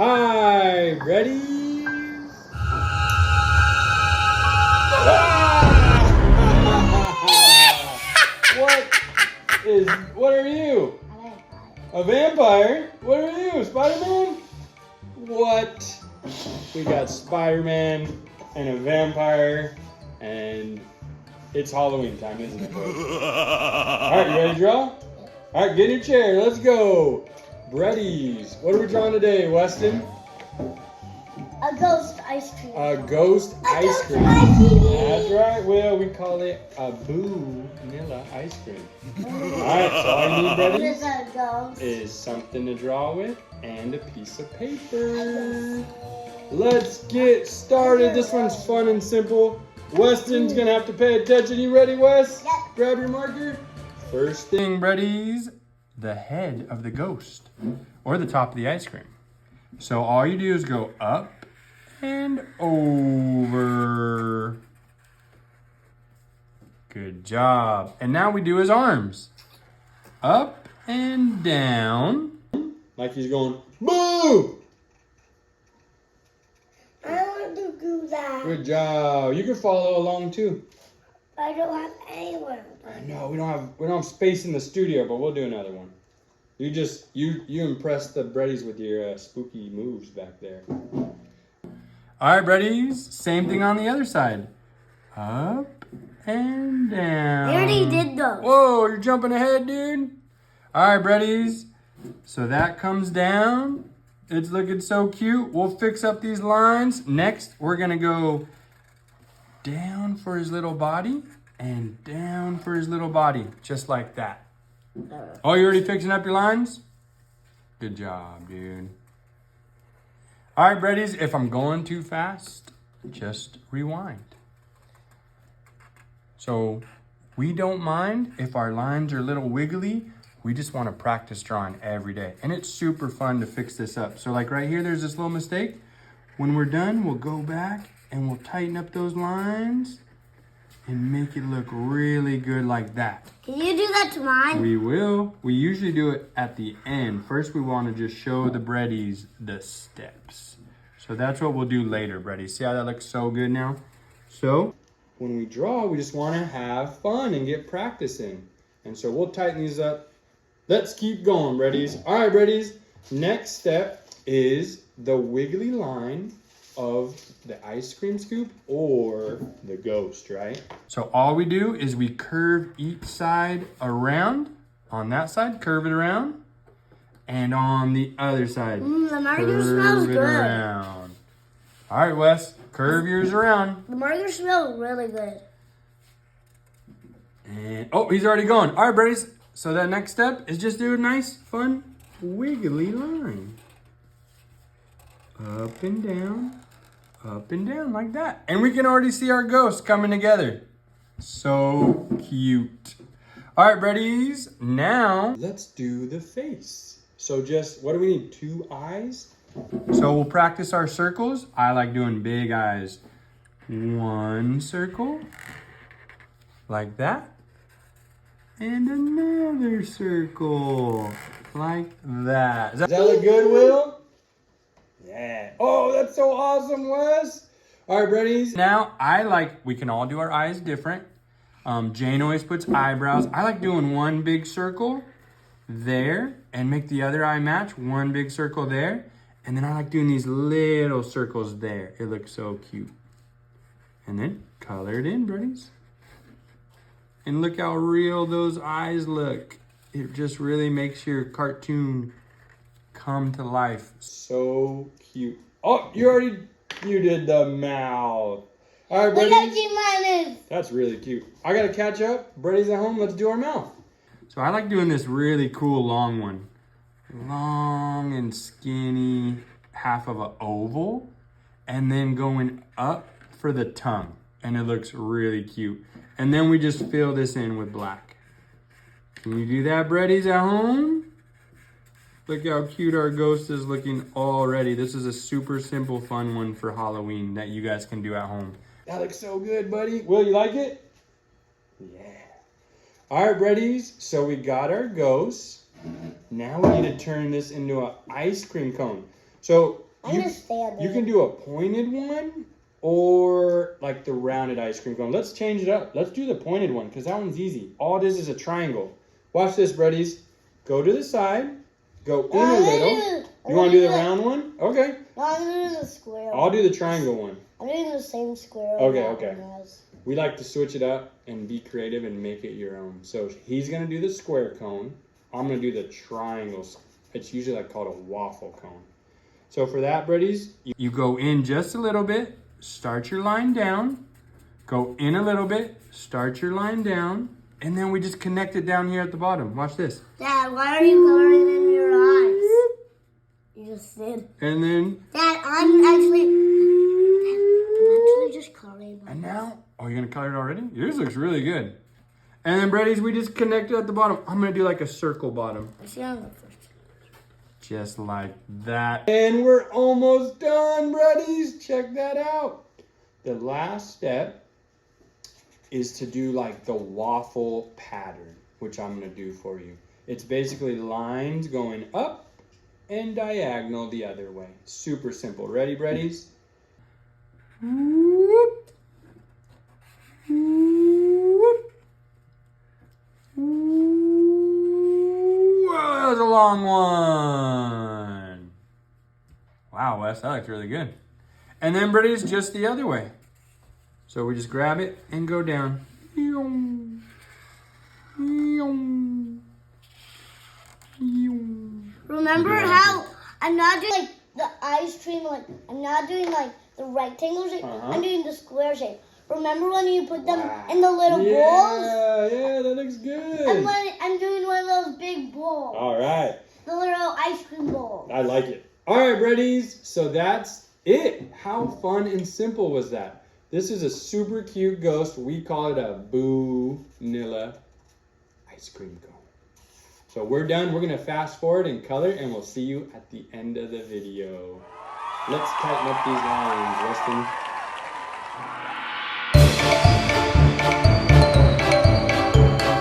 Hi, ready? What are you? A vampire? What are you, Spider-Man? What? We got Spider-Man and a vampire, and it's Halloween time, isn't it, boys? Alright, you ready to draw? Alright, get in your chair, let's go. Breadies. What are we drawing today, Weston? A ghost ice cream. A ghost ice cream. That's right, Will. We call it a Boo Nilla Ice cream. Alright, so all you need, Breadies, is something to draw with and a piece of paper. Let's get started. This one's fun and simple. Weston's gonna have to pay attention. You ready, Wes? Yep. Grab your marker. First thing, Breadies, the head of the ghost or the top of the ice cream. So all you do is go up and over. Good job. And now we do his arms. Up and down. Like he's going, boo! I want to do that. Good job. You can follow along too. I don't have anyone. I know, we don't have space in the studio, but we'll do another one. You impressed the Breadies with your spooky moves back there. All right, Breadies, same thing on the other side. Up and down. I already did those. Whoa, you're jumping ahead, dude. All right, Breadies. So that comes down. It's looking so cute. We'll fix up these lines. Next, we're gonna go down for his little body and down for his little body, just like that. Oh, you already fixing up your lines? Good job, dude. All right, Breadies, if I'm going too fast, just rewind. So we don't mind if our lines are a little wiggly. We just want to practice drawing every day. And it's super fun to fix this up. So like right here, there's this little mistake. When we're done, we'll go back and we'll tighten up those lines and make it look really good like that. Can you do that to mine? We will. We usually do it at the end. First, we want to just show the Breadies the steps. So that's what we'll do later, Breadies. See how that looks so good now? So when we draw, we just want to have fun and get practice in. And so we'll tighten these up. Let's keep going, Breadies. All right, Breadies. Next step is the wiggly line of the ice cream scoop or the ghost, right? So all we do is we curve each side around. On that side, curve it around. And on the other side, the marker smells good. Around. All right, Wes, curve yours around. The marker smells really good. And, oh, he's already going. All right, Breadies. So that next step is just do a nice, fun, wiggly line. Up and down like that. And we can already see our ghost coming together. So cute. All right, Breadies. Now, let's do the face. So just, what do we need? 2 eyes? So we'll practice our circles. I like doing big eyes. 1 circle. Like that. And another circle. Like that. Does that look good, Will? Yeah. Oh, that's so awesome, Wes. All right, Breadies. Now, we can all do our eyes different. Jane always puts eyebrows. I like doing 1 big circle there and make the other eye match. 1 big circle there. And then I like doing these little circles there. It looks so cute. And then color it in, Breadies. And look how real those eyes look. It just really makes your cartoon come to life. So cute. Oh, you did the mouth. All right, Breadies. That's really cute. I gotta catch up. Breadies at home, let's do our mouth. So I like doing this really cool long one. Long and skinny, half of an oval, and then going up for the tongue. And it looks really cute. And then we just fill this in with black. Can you do that, Breadies, at home? Look how cute our ghost is looking already. This is a super simple, fun one for Halloween that you guys can do at home. That looks so good, buddy. Will, you like it? Yeah. All right, Breadies. So we got our ghost. Now we need to turn this into an ice cream cone. So I'm gonna stand there. You can do a pointed one or like the rounded ice cream cone. Let's change it up. Let's do the pointed one because that one's easy. All it is a triangle. Watch this, Breadies. Go to the side. Go in a little. You want to do the round one? Okay. No, I'm doing the square. I'll do the triangle one. I'm doing the same square. Okay. We like to switch it up and be creative and make it your own. So he's going to do the square cone. I'm going to do the triangle. It's usually like called a waffle cone. So for that, Breadies, you go in just a little bit, start your line down, go in a little bit, start your line down, and then we just connect it down here at the bottom. Watch this. Dad, why are you coloring in your eyes? You just did. And then... Dad, I'm actually just coloring. And now... Oh, you're going to color it already? Yours looks really good. And then, Breadies, we just connect it at the bottom. I'm going to do like a circle bottom. Just like that. And we're almost done, Breadies. Check that out. The last step is to do like the waffle pattern, which I'm going to do for you. It's basically lines going up and diagonal the other way. Super simple. Ready, Breadies? Whoop. Whoop. Whoa, that was a long one. Wow, Wes, that looks really good. And then, Breadies, just the other way. So we just grab it and go down. Remember how I'm not doing like the ice cream, like I'm not doing like the rectangle shape. I'm doing the square shape. Remember when you put them in the little balls? Yeah, that looks good. And when I'm doing one of those big balls. All right. The little ice cream balls. I like it. All right, Breadies. So that's it. How fun and simple was that? This is a super cute ghost. We call it a Boo Nilla Ice Cream Cone. So we're done. We're going to fast forward and color, and we'll see you at the end of the video. Let's tighten up these lines, Weston.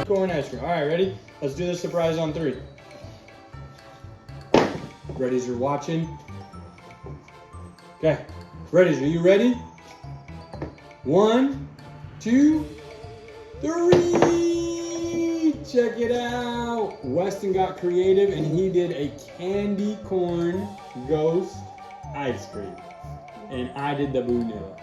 Corn ice cream. All right, ready? Let's do the surprise on 3. Breadies are watching. Okay. Breadies, are you ready? 1, 2, 3. Check it out. Weston got creative and he did a candy corn ghost ice cream. And I did the Boo Nilla.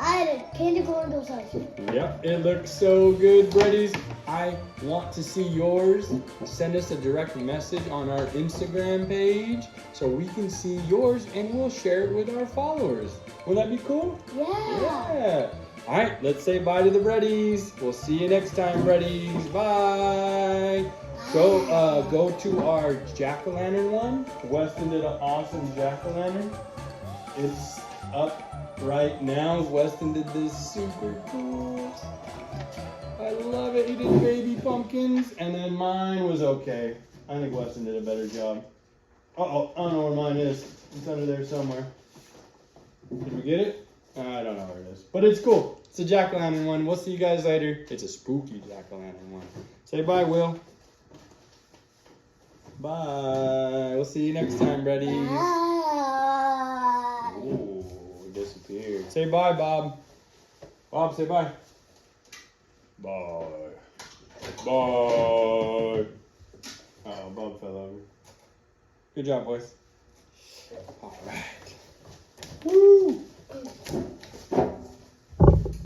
I did candy corn ghost ice cream. Yep, it looks so good, Breadies. I want to see yours. Send us a direct message on our Instagram page so we can see yours and we'll share it with our followers. Will that be cool? Yeah. All right, let's say bye to the Breadies. We'll see you next time, Breadies. Bye. Go to our jack-o'-lantern one. Weston did an awesome jack-o'-lantern. It's up right now. Weston did this super cool. I love it. He did baby pumpkins, and then mine was okay. I think Weston did a better job. Uh-oh, I don't know where mine is. It's under there somewhere. Did we get it? I don't know where it is. But it's cool. It's a jack-o'-lantern one. We'll see you guys later. It's a spooky jack-o'-lantern one. Say bye, Will. Bye. We'll see you next time, Breadies. Bye. Ooh, it disappeared. Say bye, Bob. Bob, say bye. Bye. Bye. Oh, Bob fell over. Good job, boys.